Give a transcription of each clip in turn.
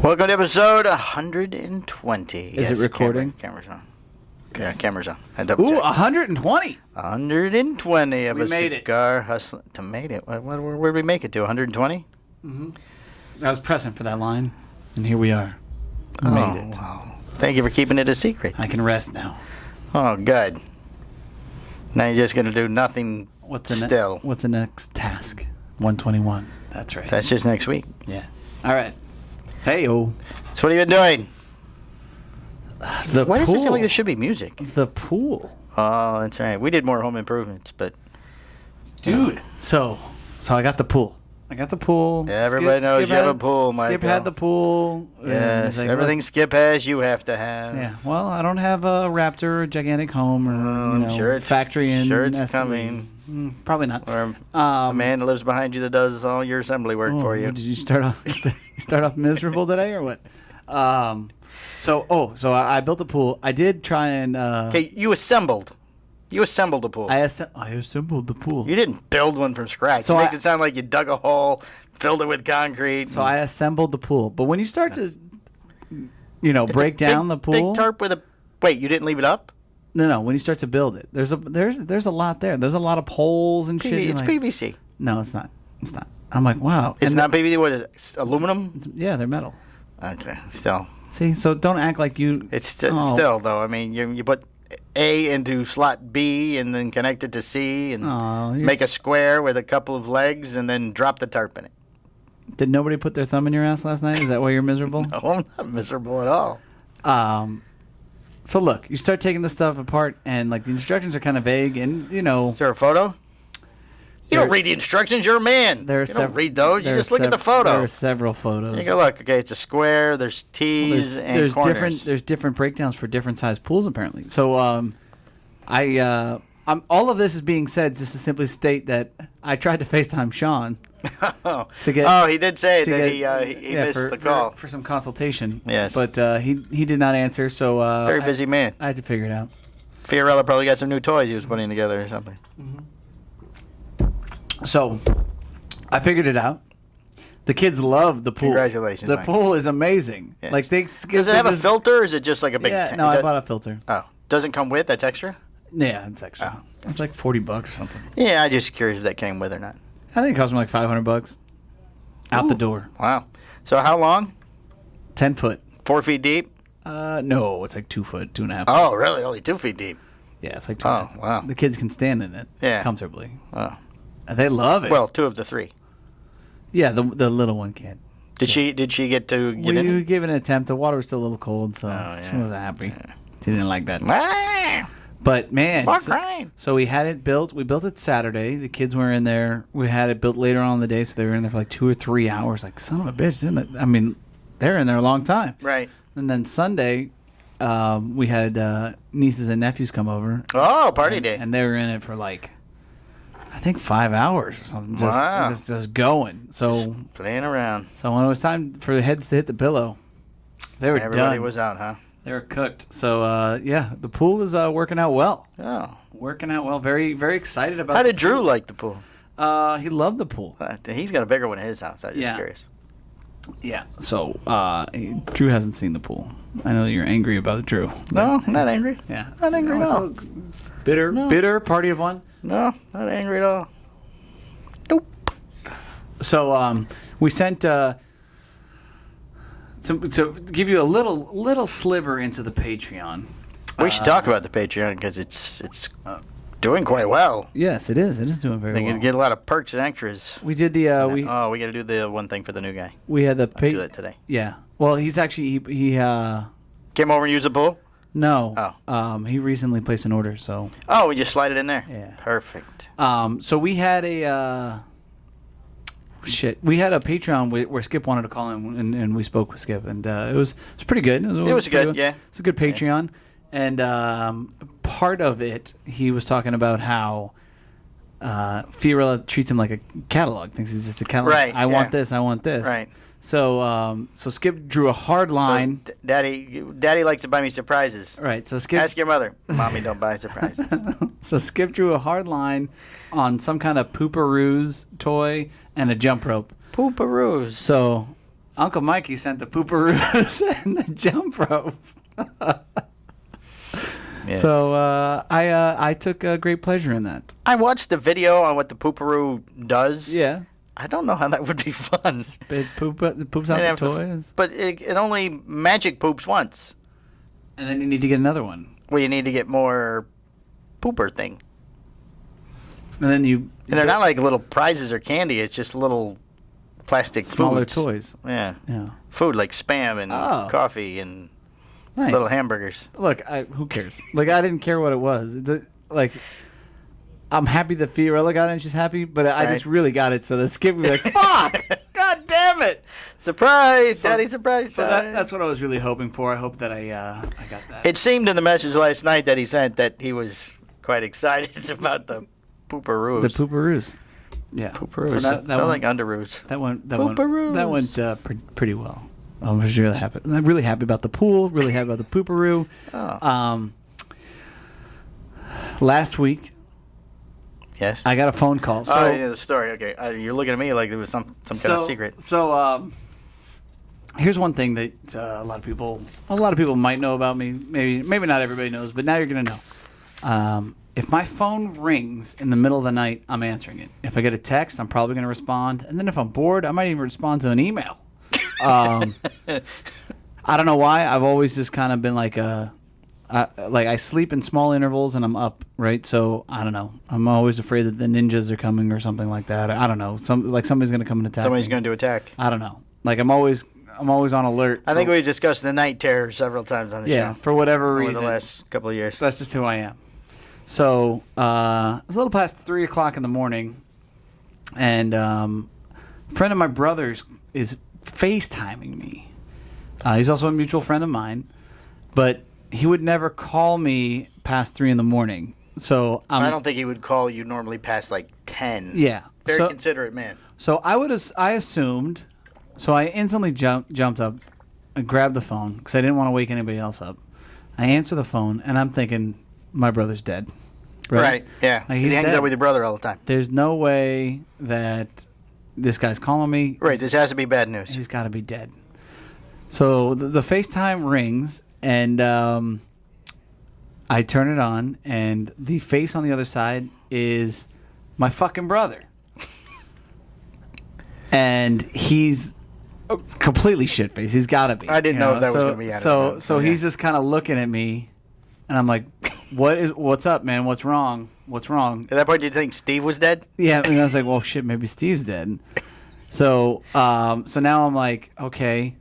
Welcome to episode 120. Is it recording? Camera's on. Yeah, camera's on. Ooh, 120. 120 of We a made it. cigar hustling. To made it. Where did we make it to? 120? Mm-hmm. I was pressing for that line, and here we are. We made it. Wow. Thank you for keeping it a secret. I can rest now. Oh, good. Now you're just going to do nothing still. What's the next task? 121. That's right. That's just next week. Yeah. All right. Hey-o. So what have you been doing? The Why pool. does it seem like there should be music? The pool. Oh, that's right. We did more home improvements, but... Dude. So I got the pool. Everybody knows you have a pool, Michael. Skip had the pool. Yes, like, everything Skip has, you have to have. Yeah, well, I don't have a Raptor, a gigantic home, or factory in it's coming. Probably not. Or a man that lives behind you that does all your assembly work for you. Did you start off miserable today, or what? So I built a pool. I did try and. Okay, you assembled. You assembled the pool. I assembled the pool. You didn't build one from scratch. So it makes it sound like you dug a hole, filled it with concrete. So I assembled the pool. But when you start to, break down the pool, big tarp with a. Wait, you didn't leave it up? No. When you start to build it, there's a lot there. There's a lot of poles and shit. It's PVC. No, it's not. It's not. I'm like, wow. It's not PVC. What is it? It's aluminum? Yeah, they're metal. Okay, still. See, so don't act like you. It's still though. I mean, you put A into slot B and then connect it to C and make a square with a couple of legs and then drop the tarp in it. Did nobody put their thumb in your ass last night? Is that why you're miserable? No, I'm not miserable at all. So look, you start taking this stuff apart and like the instructions are kind of vague and Is there a photo? You don't read the instructions. You're a man. You don't read those. You just look at the photo. There are several photos. You go look. Okay, it's a square. There's T's and corners. There's different breakdowns for different size pools apparently. So all of this is being said just to simply state that I tried to FaceTime Sean to get. He did say that he missed the call for some consultation. Yes, but he did not answer. So very busy man. I had to figure it out. Fiorella probably got some new toys he was putting together or something. Mm-hmm. So, I figured it out. The kids love the pool. Congratulations! The pool is amazing. Yes. Like does it have a filter, or is it just like a big? Yeah, no, I bought a filter. Oh, doesn't come with? That's extra. Yeah, it's extra. Oh. It's like $40 or something. Yeah, I'm just curious if that came with or not. I think it cost me like $500 out the door. Wow. So how long? 10 foot. 4 feet deep? No, it's like 2 foot, 2.5. Oh, really? Only 2 feet deep? Yeah, it's like 2. Oh, wow. The kids can stand in it comfortably. Oh. They love it. Well, 2 of the 3. Yeah, the little one can. Did she get to get in? We gave it an attempt. The water was still a little cold, so she wasn't happy. Yeah. She didn't like that. But man, so we had it built. We built it Saturday. The kids were in there. We had it built later on in the day, so they were in there for like 2 or 3 hours. Like, son of a bitch, didn't it? I mean, they're in there a long time. Right. And then Sunday, we had nieces and nephews come over. Oh, party day. And they were in it for like, I think 5 hours or something. Just going. So just playing around. So when it was time for the heads to hit the pillow, they were Everybody done. was out, huh? They were cooked. So, the pool is working out well. Oh. Working out well. Very, very excited about it. How did Drew like the pool? He loved the pool. He's got a bigger one in his house. I'm just curious. Yeah. So, Drew hasn't seen the pool. I know you're angry about Drew. No, I'm not angry. Yeah. Not angry at all. Bitter, party of one? No, not angry at all. Nope. So, we sent... to give you a little sliver into the Patreon. We should talk about the Patreon because it's doing quite well. Yes, it is. It is doing very well. They can get a lot of perks and extras. We did the we got to do the one thing for the new guy. We had the do that today. Yeah. Well, he's actually he came over and used the pool. No. Oh. He recently placed an order, so. Oh, we just slide it in there. Yeah. Perfect. So we had a. We had a Patreon where Skip wanted to call in, and we spoke with Skip, and it was pretty good. It was good, yeah. It's a good Patreon, and part of it, he was talking about how Fiorella treats him like a catalog. Thinks he's just a catalog. Right. I want this. I want this. Right. So Skip drew a hard line. So, Daddy likes to buy me surprises. Right. So Skip. Ask your mother. Mommy don't buy surprises. So Skip drew a hard line on some kind of pooparoos toy and a jump rope. Pooparoos. So Uncle Mikey sent the pooperoos and the jump rope. Yes. So I took great pleasure in that. I watched the video on what the pooperoo does. Yeah. I don't know how that would be fun. It poops out the toys. But it only magic poops once. And then you need to get another one. Well, you need to get more pooper thing. And then And they're not like little prizes or candy. It's just little plastic smaller foods. Toys. Yeah. Food like Spam and coffee and little hamburgers. Look, who cares? Like, I didn't care what it was. I'm happy that Fiorella got it and she's happy, but I just really got it. So the skip would be like, fuck! God damn it! Surprise! Daddy surprise! So that's what I was really hoping for. I hope that I got that. It seemed in the message last night that he sent that he was quite excited about the pooperoos. The pooperoos. Yeah. Pooperoos. So that sounds like underoos. That went pretty well. I was really happy. I'm really happy about the pool. Really happy about the pooperoo. Oh. Last week. Yes. I got a phone call. So, the story. Okay. You're looking at me like it was some kind of secret. So here's one thing that a lot of people might know about me. Maybe not everybody knows, but now you're gonna know. If my phone rings in the middle of the night, I'm answering it. If I get a text, I'm probably gonna respond. And then if I'm bored, I might even respond to an email. I don't know why. I've always just kind of been like I sleep in small intervals and I'm up, right? So I don't know. I'm always afraid that the ninjas are coming or something like that. I don't know. Somebody's gonna come and attack. Somebody's gonna do attack. I don't know. Like I'm always on alert. I think we discussed the night terror several times on the show. Yeah, for whatever reason. Over the last couple of years. That's just who I am. So it was a little past 3 o'clock in the morning, and a friend of my brother's is FaceTiming me. He's also a mutual friend of mine, but he would never call me past 3 in the morning. So I don't think he would call you normally past like 10. Yeah, very considerate man. So I assumed. So I instantly jumped up and grabbed the phone because I didn't want to wake anybody else up. I answer the phone and I'm thinking my brother's dead. Right. Yeah. Like, he hangs out with your brother all the time. There's no way that this guy's calling me. Right. This has to be bad news. He's got to be dead. So the FaceTime rings and I turn it on and the face on the other side is my fucking brother. And he's completely shit-faced. He's got to be. I didn't know if that was going to be out of it. So he's just kind of looking at me, and I'm like, what's up, man? What's wrong? What's wrong? At that point, did you think Steve was dead? Yeah, and I was like, well, shit, maybe Steve's dead. So now I'm like, okay,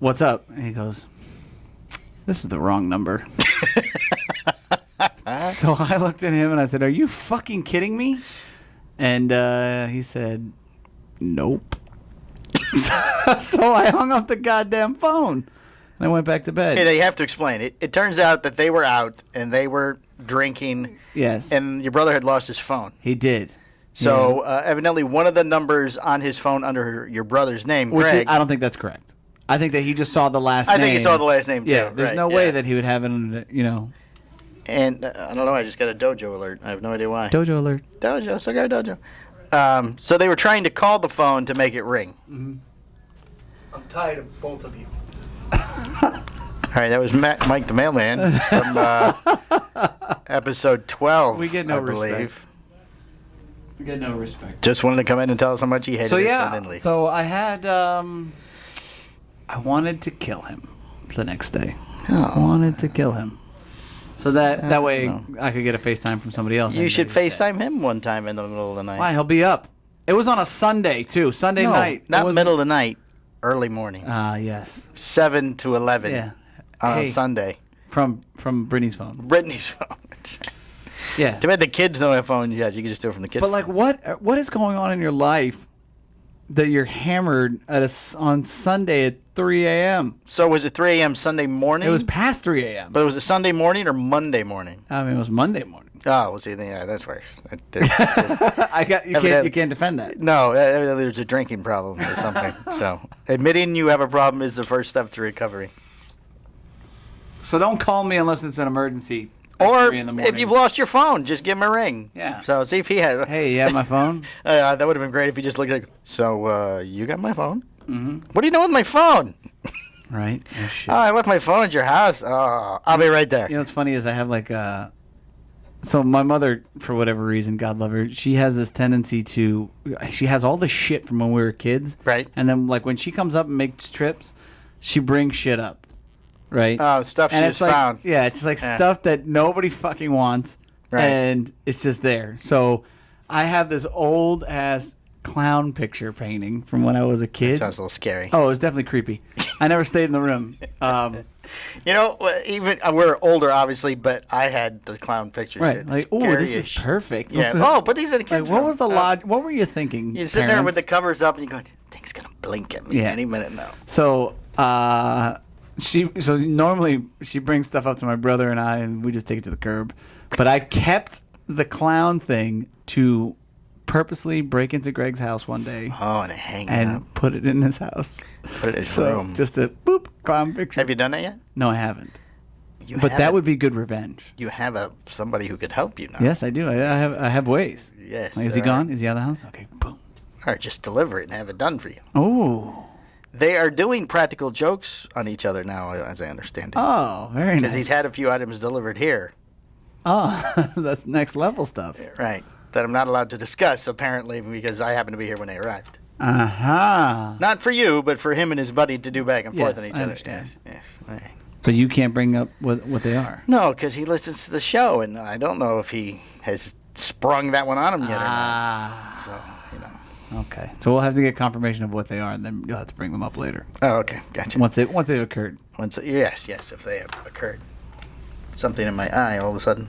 what's up? And he goes, this is the wrong number. So I looked at him, and I said, are you fucking kidding me? And he said, nope. So I hung up the goddamn phone and I went back to bed. Okay, you have to explain. It turns out that they were out and they were drinking. Yes. And your brother had lost his phone. He did. So evidently one of the numbers on his phone under your brother's name, Greg. I don't think that's correct. I think that he just saw the last name. I think he saw the last name, too. Yeah, there's no way that he would have it under, And I don't know, I just got a dojo alert. I have no idea why. Dojo alert. Dojo, so got a dojo. So they were trying to call the phone to make it ring. Mm-hmm. I'm tired of both of you. All right, that was Mike the Mailman from episode 12, we get no I believe. Respect. We get no respect. Just wanted to come in and tell us how much he hated us suddenly. So I had, I wanted to kill him the next day. Oh. I wanted to kill him. So that way I could get a FaceTime from somebody else. You should FaceTime him one time in the middle of the night. Why? He'll be up. It was on a Sunday, too. Sunday night. Not middle of the night. Early morning. Yes. 7 to 11. Yeah. On a Sunday. From Brittany's phone. Brittany's phone. Yeah. Too bad the kids don't have phones yet. You can just do it from the kids' But, like, phone. what is going on in your life that you're hammered on Sunday at 3 a.m.? So was it 3 a.m. Sunday morning? It was past 3 a.m. But was it Sunday morning or Monday morning? I mean, it was Monday morning. Oh, well, see, yeah, that's worse. You can't defend that. No, evidently there's a drinking problem or something. So admitting you have a problem is the first step to recovery. So don't call me unless it's an emergency. Or if you've lost your phone, just give him a ring. Yeah. So see if he has. Hey, you have my phone? That would have been great if he just looked like. So you got my phone? What are you doing with my phone? Right. Oh, shit. Oh, I left my phone at your house. Oh, I'll be right there. You know what's funny is I have like so my mother, for whatever reason, God love her, she has this tendency to, she has all the shit from when we were kids. Right. And then like when she comes up and makes trips, she brings shit up. Right. Oh, stuff she just found. Yeah, it's just like stuff that nobody fucking wants. Right. And it's just there. So I have this old ass clown picture painting from when I was a kid. That sounds a little scary. Oh, it was definitely creepy. I never stayed in the room. You know, even we're older, obviously, but I had the clown picture. Right, shit. like, oh, this is perfect. Yeah. But these are the kids. Like, what was the what were you thinking? You're sitting there with the covers up, and you're going, "Thing's gonna blink at me any minute now." So, normally she brings stuff up to my brother and I, and we just take it to the curb. But I kept the clown thing to purposely break into Greg's house one day. Oh, and hang it and up. Put it in his house. Put it in his room. Just a boop clown picture. Have you done that yet? No, I haven't. But that would be good revenge. You have somebody who could help you now. Yes, I do. I have ways. Yes. Like, is he gone? Is he out of the house? Okay, boom. All right, just deliver it and have it done for you. Oh. They are doing practical jokes on each other now, as I understand it. Oh, very nice. Because he's had a few items delivered here. Oh, that's next level stuff. Right. That I'm not allowed to discuss, apparently, because I happen to be here when they arrived. Uh-huh. Not for you, but for him and his buddy to do back and forth on each other. I understand. Yes. Right. But you can't bring up what they are. No, because he listens to the show, and I don't know if he has sprung that one on him yet or not. So, you know. Okay. So we'll have to get confirmation of what they are, and then you'll have to bring them up later. Oh, okay. Gotcha. Once they've occurred. Yes, if they have occurred. Something in my eye all of a sudden.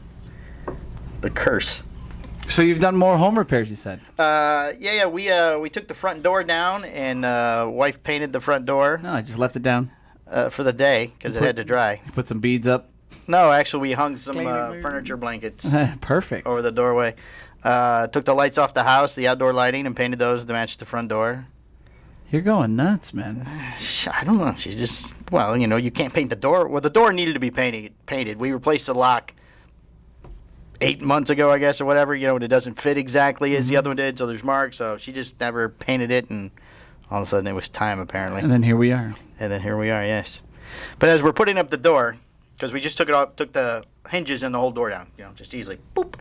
The curse. So you've done more home repairs, you said? Yeah. We took the front door down, and wife painted the front door. No, I just left it down. For the day, because it had to dry. You put some beads up? No, actually, we hung some furniture blankets. Perfect. Over the doorway. Took the lights off the house, the outdoor lighting, and painted those to match the front door. You're going nuts, man. I don't know. She's just, you can't paint the door. Well, the door needed to be painted. We replaced the lock 8 months ago, I guess, or whatever, and it doesn't fit exactly as the other one did, so there's marks. So she just never painted it, and all of a sudden it was time, apparently. And then here we are. Yes. But as we're putting up the door, because we just took the hinges and the whole door down, just easily, boop.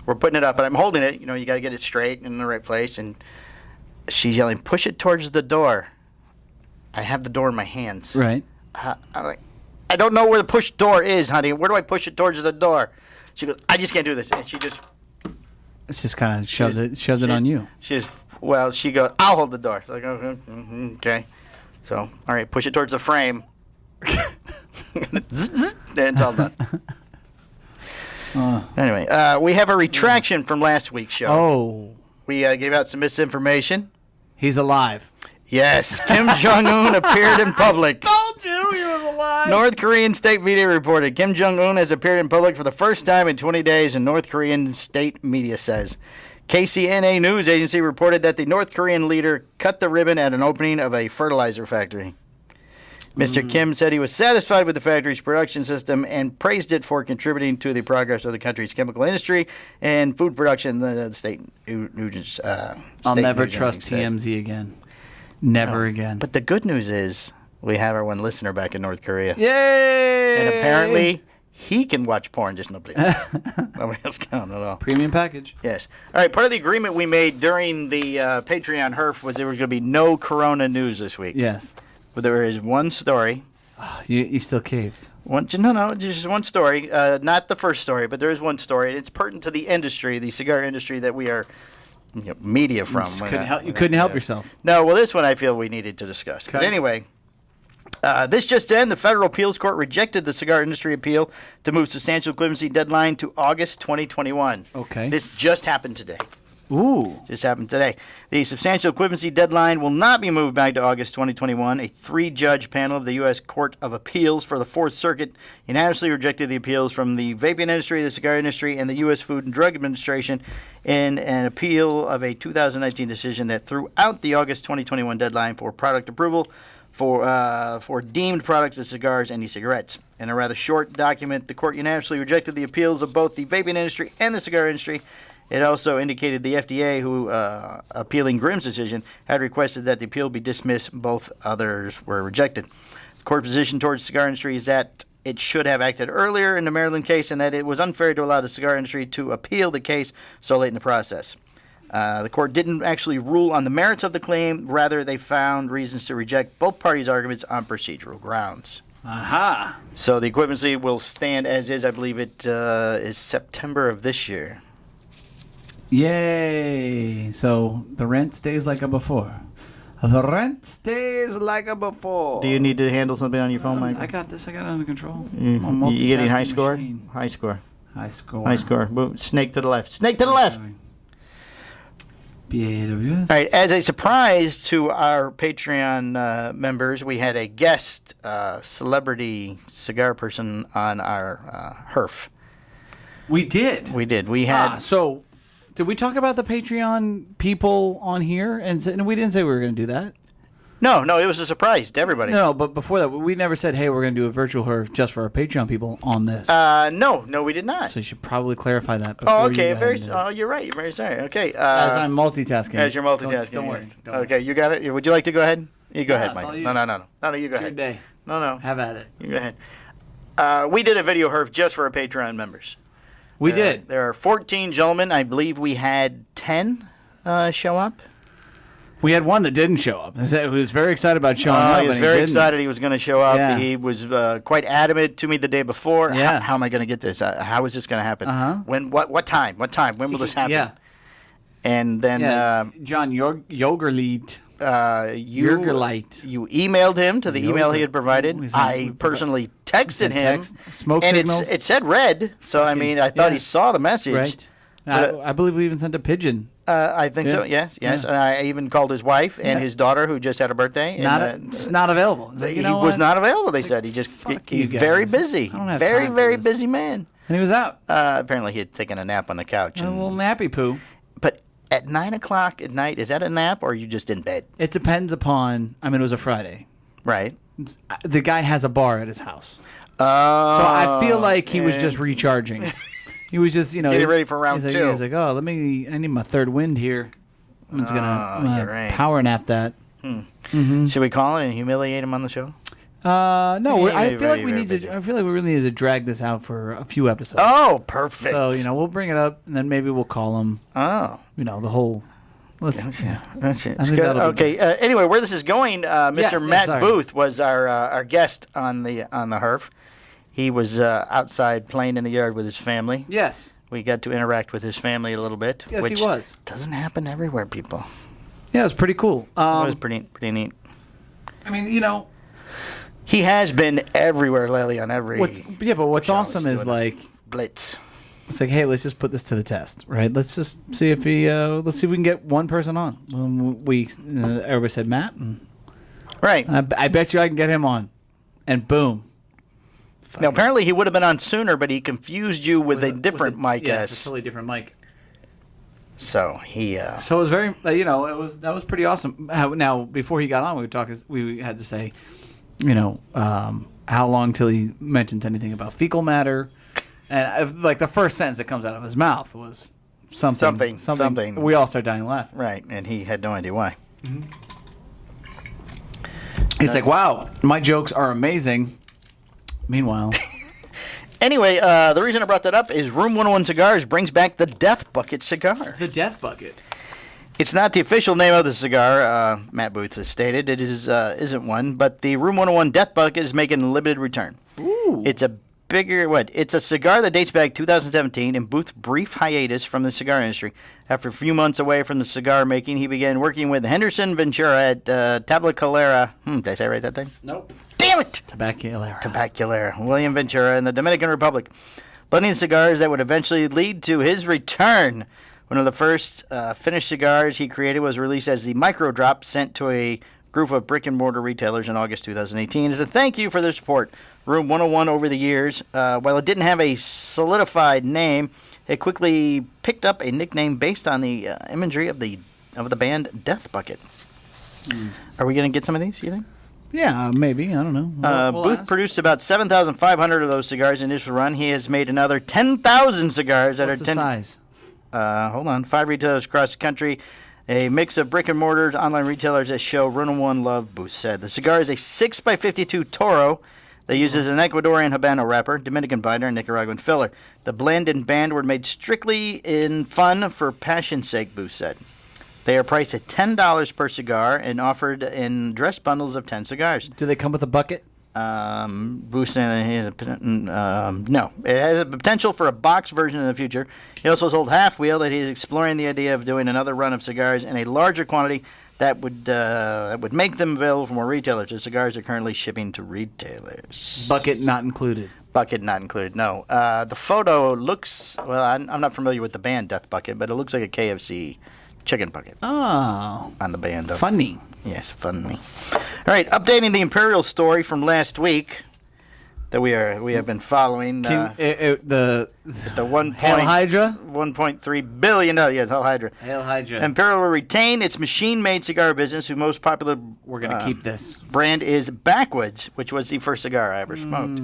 We're putting it up, and I'm holding it. You got to get it straight in the right place, and she's yelling, "Push it towards the door." I have the door in my hands. Right. I'm like, I don't know where the push door is, honey. Where do I push it towards the door? She goes, "I just can't do this," and she just. It's just kind of shoved it on you. She goes, "I'll hold the door." It's like, okay. So, all right, push it towards the frame. And it's all done. Anyway, we have a retraction from last week's show. Oh. We gave out some misinformation. He's alive. Yes, Kim Jong-un appeared in public. Told you he was alive. North Korean state media reported Kim Jong-un has appeared in public for the first time in 20 days, and North Korean state media says. KCNA news agency reported that the North Korean leader cut the ribbon at an opening of a fertilizer factory. Mr. Kim said he was satisfied with the factory's production system and praised it for contributing to the progress of the country's chemical industry and food production. The state I'll never trust TMZ again. Never again. But the good news is we have our one listener back in North Korea. Yay! And apparently he can watch porn, just nobody else. Nobody else can at all. Premium package. Yes. All right, part of the agreement we made during the Patreon HERF was there was going to be no Corona news this week. Yes. But there is one story. Oh, you still caved. No, just one story. Not the first story, but there is one story. It's pertinent to the industry, the cigar industry that we are media from. You couldn't help yourself. No, well, this one I feel we needed to discuss. Okay. But anyway, this just in, the federal appeals court rejected the cigar industry appeal to move substantial equivalency deadline to August 2021. Okay. This just happened today. Ooh. Just happened today. The substantial equivalency deadline will not be moved back to August 2021. A 3-judge panel of the U.S. Court of Appeals for the Fourth Circuit unanimously rejected the appeals from the vaping industry, the cigar industry, and the U.S. Food and Drug Administration in an appeal of a 2019 decision that threw out the August 2021 deadline for product approval for deemed products as cigars and e-cigarettes. In a rather short document, the court unanimously rejected the appeals of both the vaping industry and the cigar industry. It also indicated the FDA, who, appealing Grimm's decision, had requested that the appeal be dismissed. Both others were rejected. The court position towards the cigar industry is that it should have acted earlier in the Maryland case and that it was unfair to allow the cigar industry to appeal the case so late in the process. The court didn't actually rule on the merits of the claim. Rather, they found reasons to reject both parties' arguments on procedural grounds. Aha. So the equivalency will stand as is. I believe it is September of this year. Yay. So the rent stays like a before. The rent stays like a before. Do you need to handle something on your phone, Mike? I got this. I got it under control. You getting high score? Machine. High score. High score. High score. Boom. Snake to the left. Snake to the left. BAWS. All right. As a surprise to our Patreon members, we had a guest celebrity cigar person on our HERF. We did. We did. We had. So, did we talk about the Patreon people on here? And we didn't say we were going to do that. No, it was a surprise to everybody. No, but before that, we never said, hey, we're going to do a virtual HERF just for our Patreon people on this. No, we did not. So you should probably clarify that. Oh, okay. You're right. You're very sorry. Okay. As I'm multitasking. As you're multitasking. Don't worry. Okay, you got it. Would you like to go ahead? You go ahead, it's all Mike. you. No, you go It's ahead. your day. No. Have at it. You go ahead. We did a video HERF just for our Patreon members. We did. There are 14 gentlemen. I believe we had 10 show up. We had one that didn't show up. He was very excited about showing up. He was very excited he was going to show up. Yeah. He was quite adamant to me the day before. Yeah. How am I going to get this? How is this going to happen? When? What time? What time? When will this happen? Yeah. And then John Yogerleit. You emailed him to the email he had provided. I personally texted him. Smoke and signals. it said red. So, I thought he saw the message. Right. I believe we even sent a pigeon. I think so. Yes. Yeah. And I even called his wife and his daughter, who just had a birthday. It's not available. He was not available. They said he's very busy. I don't have very time for very this. busy man. And he was out. Apparently, he had taken a nap on the couch. A little nappy poo. But at 9 o'clock at night, is that a nap or are you just in bed? It depends upon. It was a Friday. Right. The guy has a bar at his house. So I feel like he was just recharging. He was just, getting ready for round two. He's like, I need my third wind here. I'm just gonna power nap that. Should we call and humiliate him on the show? No. I feel like we really need to drag this out for a few episodes. Oh, perfect. So we'll bring it up and then maybe we'll call him. Oh, the whole. That's it. Okay. Anyway, where this is going, Mr. Matt sorry. Booth was our guest on the HERF. He was outside playing in the yard with his family. Yes. We got to interact with his family a little bit. Yes, which he was. Doesn't happen everywhere, people. Yeah, it was pretty cool. It was pretty neat. He has been everywhere lately on every. But what's awesome is Blitz. It's like, hey, let's just put this to the test, right? Let's just see if let's see if we can get one person on. Everybody said Matt. Right. I bet you I can get him on. And boom. Now, apparently he would have been on sooner, but he confused you with a different mic. Yes, a totally different mic. So he. So it was very, that was pretty awesome. Now, before he got on, we had to say, how long till he mentions anything about fecal matter, and the first sentence that comes out of his mouth was something. We all start dying laughing. Right, and he had no idea why. Mm-hmm. He's like, "Wow, my jokes are amazing." Meanwhile. Anyway, the reason I brought that up is Room 101 Cigars brings back the Death Bucket cigar. The Death Bucket. It's not the official name of the cigar, Matt Booth has stated. It isn't one, but the Room 101 Death Bucket is making a limited return. Ooh. It's a cigar that dates back 2017 in Booth's brief hiatus from the cigar industry. After a few months away from the cigar making, he began working with Henderson Ventura at Tabacalera. Did I say right that thing? Nope. Damn it! Tabacalera. William Ventura in the Dominican Republic. Blending cigars that would eventually lead to his return. One of the first finished cigars he created was released as the Micro Drop, sent to a group of brick-and-mortar retailers in August 2018 as a thank you for their support. Room 101 over the years, while it didn't have a solidified name, it quickly picked up a nickname based on the imagery of the band Death Bucket. Are we going to get some of these, you think? Yeah, maybe. I don't know. Booth produced about 7,500 of those cigars in initial run. He has made another 10,000 cigars that What's are the size? Hold on. 5 retailers across the country. A mix of brick and mortars, online retailers that show Run and One love, Booth said. The cigar is a 6x52 Toro that uses an Ecuadorian Habano wrapper, Dominican binder, and Nicaraguan filler. The blend and band were made strictly in fun for passion's sake, Booth said. They are priced at $10 per cigar and offered in dress bundles of 10 cigars. Do they come with a bucket? Booth said, no. It has a potential for a box version in the future. He also told Half Wheel that he's exploring the idea of doing another run of cigars in a larger quantity that would make them available for more retailers. The cigars are currently shipping to retailers. Bucket not included. Bucket not included, no. The photo looks, well, I'm not familiar with the band Death Bucket, but it looks like a KFC chicken bucket. Oh. On the band. Funny. Yes, funny. All right, updating the Imperial story from last week that we have been following. The one Hail Hydra? $1.3 billion. Yes, Hail Hydra. Hail Hydra. Imperial will retain its machine-made cigar business, whose most popular We're going to keep this brand is Backwoods, which was the first cigar I ever smoked,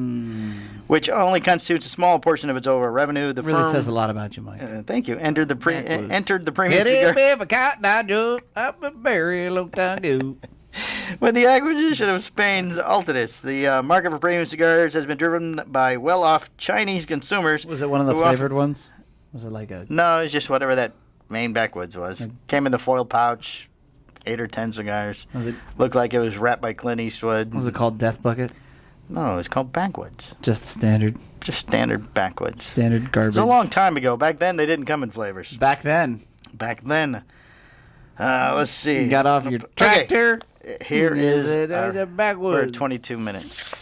which only constitutes a small portion of its overall revenue. The really firm, says a lot about you, Mike. Thank you. Entered the premium cigar. With the acquisition of Spain's Altadis, the market for premium cigars has been driven by well-off Chinese consumers. Was it one of the flavored ones? Was it like a... No, it's just whatever that main Backwoods was. Came in the foil pouch, 8 or 10 cigars. Was it... Looked like it was wrapped by Clint Eastwood. Was it called Death Bucket? No, it's called Backwoods. Just standard? Just standard Backwoods. Standard garbage. It's a long time ago. Back then, they didn't come in flavors. Back then? Back then. Let's see. You got off your tractor. Okay. Here is Backwoods. We're at 22 minutes.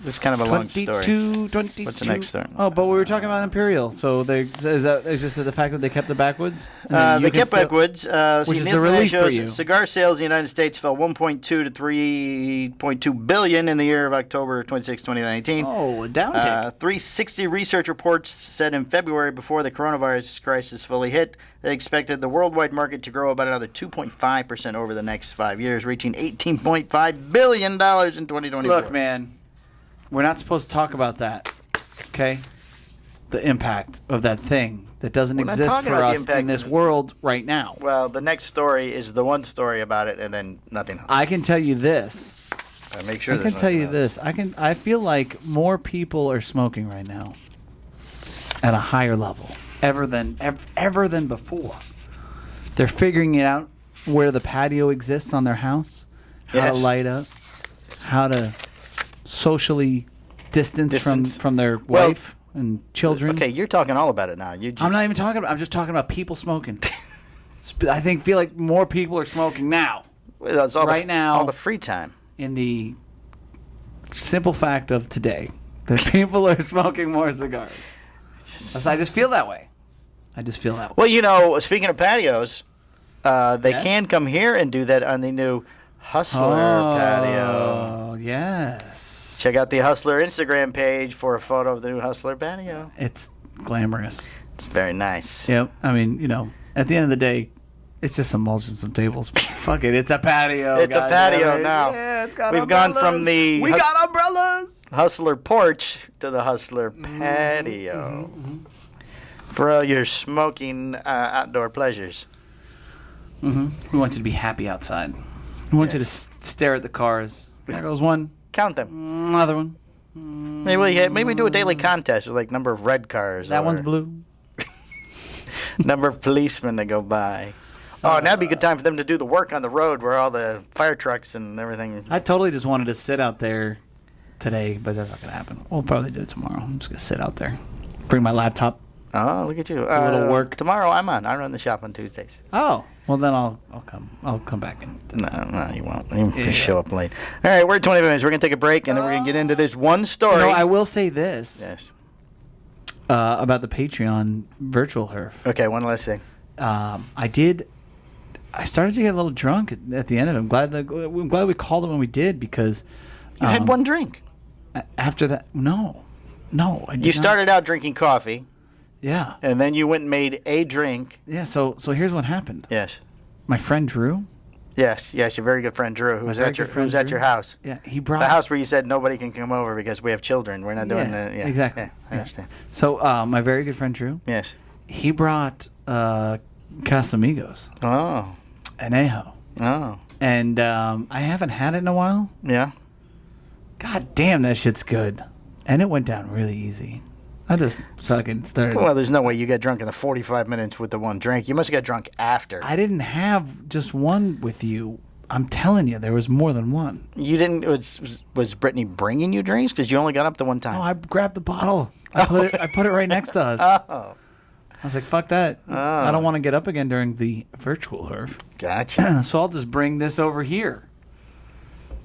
It's kind of a long story. 22. What's the next story? Oh, but we were talking about Imperial. So is just the fact that they kept the Backwoods? They kept Backwoods. Which is a relief for you. Cigar sales in the United States fell 1.2 to 3.2 billion in the year of October 26, 2019. Oh, a downtick. 360 research reports said in February, before the coronavirus crisis fully hit, they expected the worldwide market to grow about another 2.5% over the next 5 years, reaching $18.5 billion in 2024. Look, man. We're not supposed to talk about that, okay? The impact of that thing that doesn't exist for us in this world right now. Well, the next story is the one story about it, and then nothing else. I can tell you this. Make sure. I can tell you this. I feel like more people are smoking right now at a higher level ever than before. They're figuring it out where the patio exists on their house, how to light up, how to socially distance. From their wife and children. Okay, you're talking all about it now. I'm not even talking about. I'm just talking about people smoking. I feel like more people are smoking now. That's all now, all the free time. In the simple fact of today, that people are smoking more cigars. I just feel that way. Well, speaking of patios, they can come here and do that on the new Hustler patio. Oh, yes. Check out the Hustler Instagram page for a photo of the new Hustler patio. It's glamorous. It's very nice. Yep. I mean, at the end of the day, it's just some mulch and some tables. Fuck it. It's a patio. It's a patio now. Yeah, it's got We've umbrellas. gone from the... We got umbrellas! Hustler porch to the Hustler patio. For all your smoking outdoor pleasures. We want you to be happy outside. We want you to stare at the cars. There goes one. Count them. Another one. Maybe we do a daily contest with like number of red cars. That one's blue. Number of policemen that go by. Oh, and that'd be a good time for them to do the work on the road where all the fire trucks and everything. I totally just wanted to sit out there today, but that's not going to happen. We'll probably do it tomorrow. I'm just going to sit out there. Bring my laptop. Oh, look at you. A little work. Tomorrow I'm on. I run the shop on Tuesdays. Oh, well then I'll come. I'll come back in. No, you won't. You just show up late. All right, we're at 20 minutes. We're going to take a break, and then we're going to get into this one story. I will say this. Yes. About the Patreon virtual HERF. Okay, one last thing. I started to get a little drunk at the end of it. I'm glad we called it when we did because... You had one drink. After that, no, I did You not. started out drinking coffee. Yeah. And then you went and made a drink. Yeah, so here's what happened. Yes. My friend Drew, Yes, your very good friend Drew, who's at your house. Yeah, he brought the house where you said nobody can come over because we have children. We're not doing that. Yeah, exactly. Yeah, I understand. So my very good friend Drew. Yes. He brought Casamigos. Oh. Anejo. Oh. And I haven't had it in a while. Yeah. God damn, that shit's good. And it went down really easy. I just fucking started. Well, there's no way you got drunk in the 45 minutes with the one drink. You must have got drunk after. I didn't have just one with you. I'm telling you, there was more than one. You didn't? Was Brittany bringing you drinks? Because you only got up the one time. No, I grabbed the bottle. I put it right next to us. Oh. I was like, fuck that. Oh. I don't want to get up again during the virtual HERF. Gotcha. So I'll just bring this over here.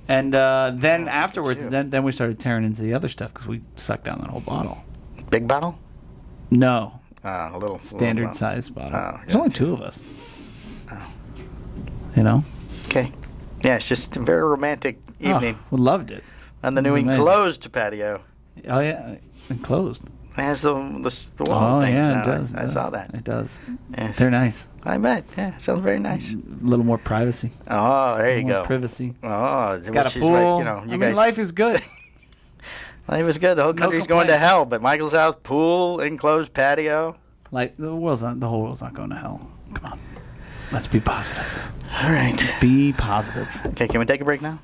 And then afterwards, then we started tearing into the other stuff because we sucked down that whole bottle. Big bottle? No. A little standard size bottle. Oh, there's only two of us. Oh. You know? Okay. Yeah, it's just a very romantic evening. We loved it. On the new enclosed patio. Oh, yeah. Enclosed. It has the wall things. Yeah, it does. I saw that. It does. Yes. They're nice. I bet. Yeah, sounds very nice. A little more privacy. Oh, there you go. Privacy. Oh, got a pool. Right, life is good. Life is good. The whole country's going to hell, but Michael's house, pool, enclosed patio. Like the whole world's not going to hell. Come on, let's be positive. All right, be positive. Okay, can we take a break now?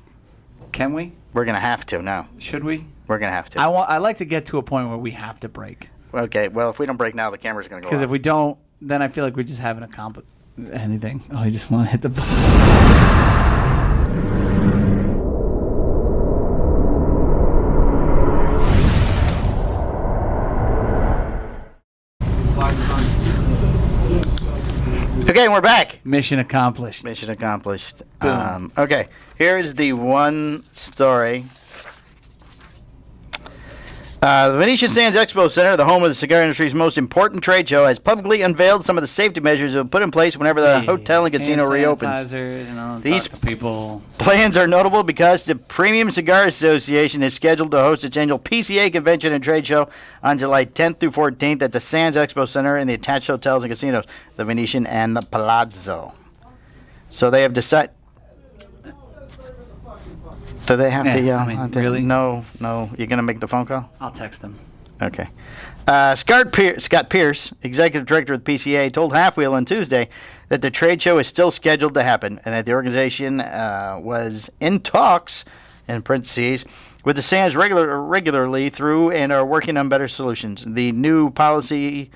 Can we? We're gonna have to now. Should we? We're gonna have to. I like to get to a point where we have to break. Okay, well, if we don't break now, the camera's gonna go off. Because if we don't, then I feel like we just haven't accomplished anything. Oh, you just want to hit the button. Okay, and we're back. Mission accomplished. Mission accomplished. Okay, here is the one story. The Venetian Sands Expo Center, the home of the cigar industry's most important trade show, has publicly unveiled some of the safety measures it will put in place whenever the hotel and casino reopens. These plans are notable because the Premium Cigar Association is scheduled to host its annual PCA convention and trade show on July 10th through 14th at the Sands Expo Center and the attached hotels and casinos, the Venetian and the Palazzo. So they have decided... Do they have to? Really? No. You're gonna make the phone call? I'll text them. Okay. Scott Pierce, executive director of the PCA, told Half Wheel on Tuesday that the trade show is still scheduled to happen and that the organization was in talks, in parentheses, with the Sands regularly through and are working on better solutions. The new policy,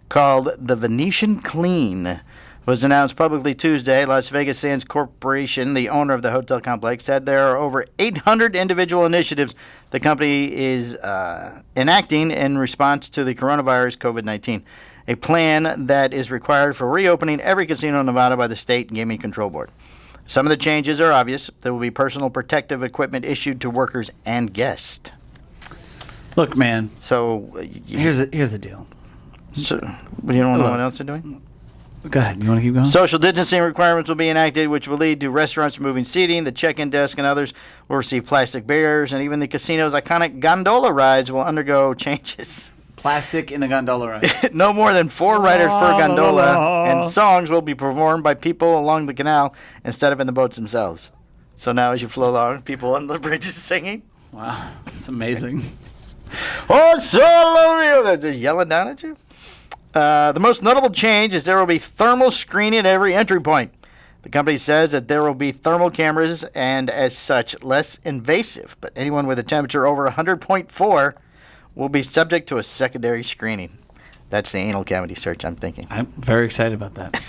called the Venetian Clean, was announced publicly Tuesday. Las Vegas Sands Corporation, the owner of the hotel complex, said there are over 800 individual initiatives the company is enacting in response to the coronavirus COVID-19, a plan that is required for reopening every casino in Nevada by the State Gaming Control Board. Some of the changes are obvious. There will be personal protective equipment issued to workers and guests. Look, man. So here's the deal. So, you don't know what else they're doing? Go ahead. You want to keep going? Social distancing requirements will be enacted, which will lead to restaurants removing seating. The check-in desk and others will receive plastic barriers, and even the casino's iconic gondola rides will undergo changes. Plastic in the gondola ride. No more than 4 riders per gondola, and songs will be performed by people along the canal instead of in the boats themselves. So now as you flow along, people on the bridges singing. Wow, that's amazing. Oh, solo! They're yelling down at you. The most notable change is there will be thermal screening at every entry point. The company says that there will be thermal cameras and, as such, less invasive. But anyone with a temperature over 100.4 will be subject to a secondary screening. That's the anal cavity search, I'm thinking. I'm very excited about that.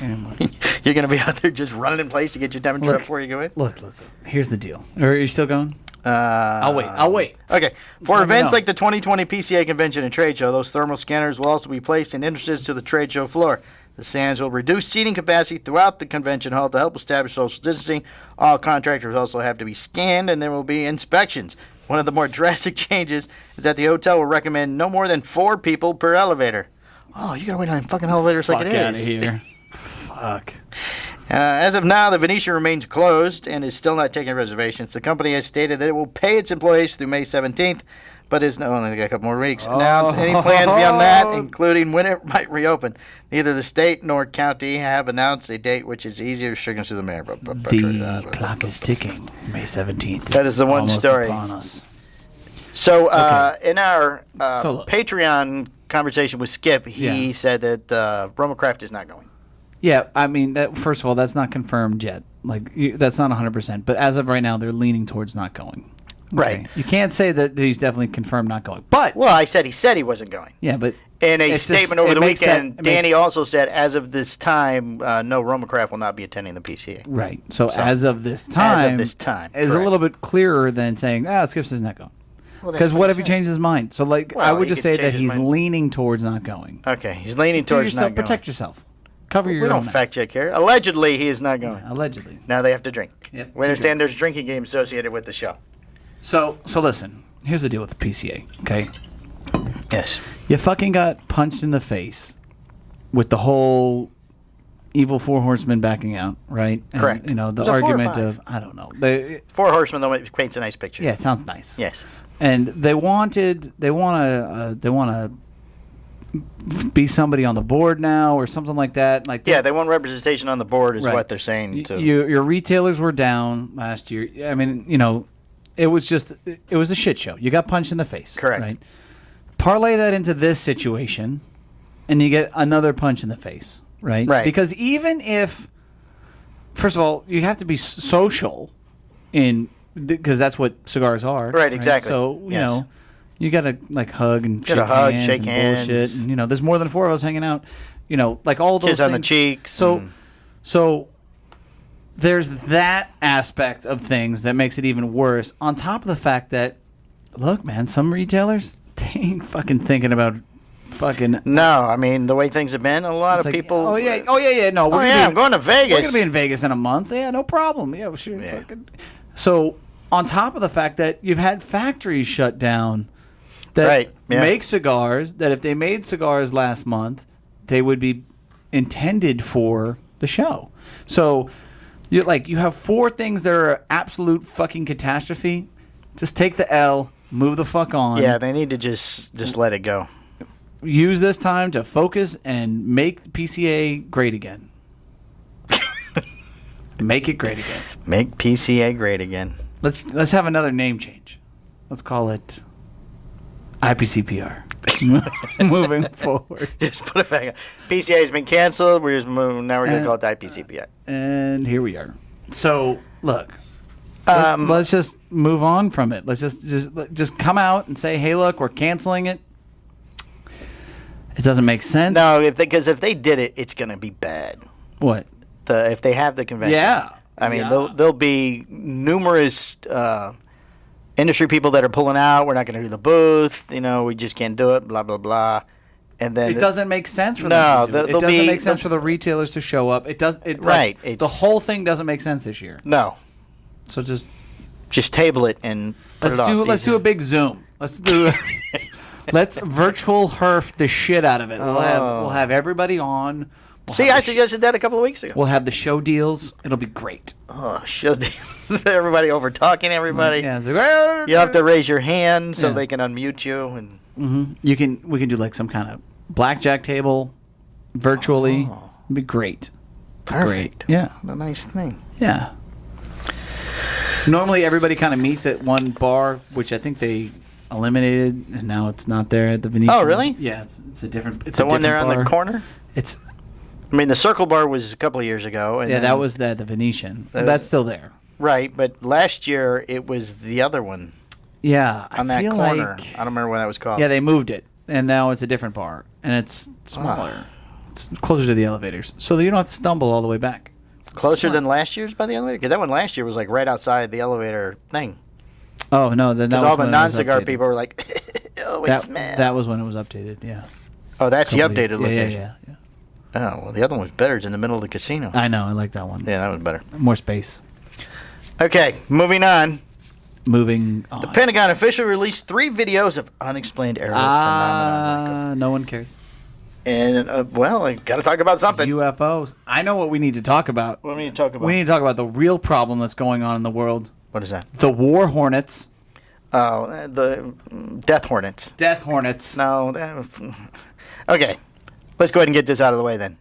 You're going to be out there just running in place to get your temperature up before you go in? Look. Here's the deal. Are you still going? I'll wait. Okay. For events like the 2020 PCA Convention and Trade Show, those thermal scanners will also be placed in entrances to the trade show floor. The Sands will reduce seating capacity throughout the convention hall to help establish social distancing. All contractors also have to be scanned, and there will be inspections. One of the more drastic changes is that the hotel will recommend no more than 4 people per elevator. Oh, you gotta wait on fucking elevators like it is. Fuck out of here. Fuck. As of now, the Venetian remains closed and is still not taking reservations. The company has stated that it will pay its employees through May 17th, but it's only got a couple more weeks. Announce any plans beyond that, including when it might reopen. Neither the state nor county have announced a date, which is easier restrictions to the mayor. The clock is ticking. May 17th. That is the one story. So in our Patreon conversation with Skip, he said that Romacraft is not going. Yeah, I mean, first of all, that's not confirmed yet. Like, that's not 100%. But as of right now, they're leaning towards not going. Right. You can't say that he's definitely confirmed not going. But he said he wasn't going. Yeah, but in a statement over the weekend, Danny also said, as of this time, no, Romacraft will not be attending the PCA. Right. So as of this time, is a little bit clearer than saying, Skip says not going. Because what if he changed his mind? So, I would just say that he's leaning towards not going. Okay, he's leaning towards not going. Protect yourself. Cover your own. We don't fact check here. Allegedly, he is not going. Yeah, allegedly. Now they have to drink. Yep, we understand there's drinking games associated with the show. So listen. Here's the deal with the PCA, okay? Yes. You fucking got punched in the face with the whole evil Four Horsemen backing out, right? And, correct. The argument of, I don't know. Four Horsemen, though, it paints a nice picture. Yeah, it sounds nice. Yes. And they want to be somebody on the board now or something like that. They want representation on the board is what they're saying. Your retailers were down last year. I mean, it was a shit show. You got punched in the face. Correct. Right? Parlay that into this situation, and you get another punch in the face. Right? Right. Because even if, first of all, you have to be social because that's what cigars are. Right, exactly. So, you know, you got to, hug and shake hands. Bullshit. And, there's more than four of us hanging out. All those kiss things. on the cheeks. So there's that aspect of things that makes it even worse, on top of the fact that, look, man, some retailers, they ain't fucking thinking about fucking... No, I mean, the way things have been, a lot of people... Oh, yeah, no. I'm going to Vegas. We're going to be in Vegas in a month. Yeah, no problem. Yeah, sure. Yeah. So, on top of the fact that you've had factories shut down that make cigars, that if they made cigars last month, they would be intended for the show. So, you have four things that are absolute fucking catastrophe. Just take the L, move the fuck on. Yeah, they need to just let it go. Use this time to focus and make the PCA great again. Make it great again. Make PCA great again. Let's have another name change. Let's call it IPCPR. Moving forward. Just put it back. PCA has been canceled. Now we're going to call it the IPCPR. And here we are. So, look. Let's just move on from it. Let's just come out and say, hey, look, we're canceling it. It doesn't make sense. No, because if they did it, it's going to be bad. What? If they have the convention. Yeah. I mean, there'll be numerous industry people that are pulling out. We're not going to do the booth. We just can't do it, blah, blah, blah. And then it doesn't make sense for them to do it. It doesn't make sense for the retailers to show up. The whole thing doesn't make sense this year. No. So just table it and let's do a big Zoom. Let's virtual herf the shit out of it. We'll have everybody on. I suggested that a couple of weeks ago. We'll have the show deals. It'll be great. Oh, show deals. Everybody over talking everybody. Yeah, you'll have to raise your hand so they can unmute you. And we can do some kind of blackjack table virtually. It'd be great. Perfect. Great. Yeah. What a nice thing. Yeah. Normally everybody kind of meets at one bar, which I think they eliminated, and now it's not there at the Venetian. Oh, really? Yeah, it's a different. It's the a one there bar. on the corner. I mean, the Circle Bar was a couple of years ago. And that was the Venetian. That's still there. Right, but last year it was the other one. Yeah, on that corner. I don't remember what that was called. Yeah, they moved it, and now it's a different bar, and it's smaller. It's closer to the elevators, so you don't have to stumble all the way back. Closer than last year's by the elevator? Because that one last year was right outside the elevator thing. Oh, no. Then that was all the non-cigar people were like, oh, it smells. That was when it was updated, yeah. Oh, that's the updated location. Yeah. Oh, well, the other one was better. It's in the middle of the casino. I know. I like that one. Yeah, that was better. More space. Okay, moving on. The Pentagon officially released 3 videos of unexplained aerial phenomena. No one cares. And, I got to talk about something. UFOs. I know what we need to talk about. What do we need to talk about? We need to talk about the real problem that's going on in the world. What is that? The War Hornets. Oh, the Death Hornets. Death Hornets. No. Okay. Let's go ahead and get this out of the way then.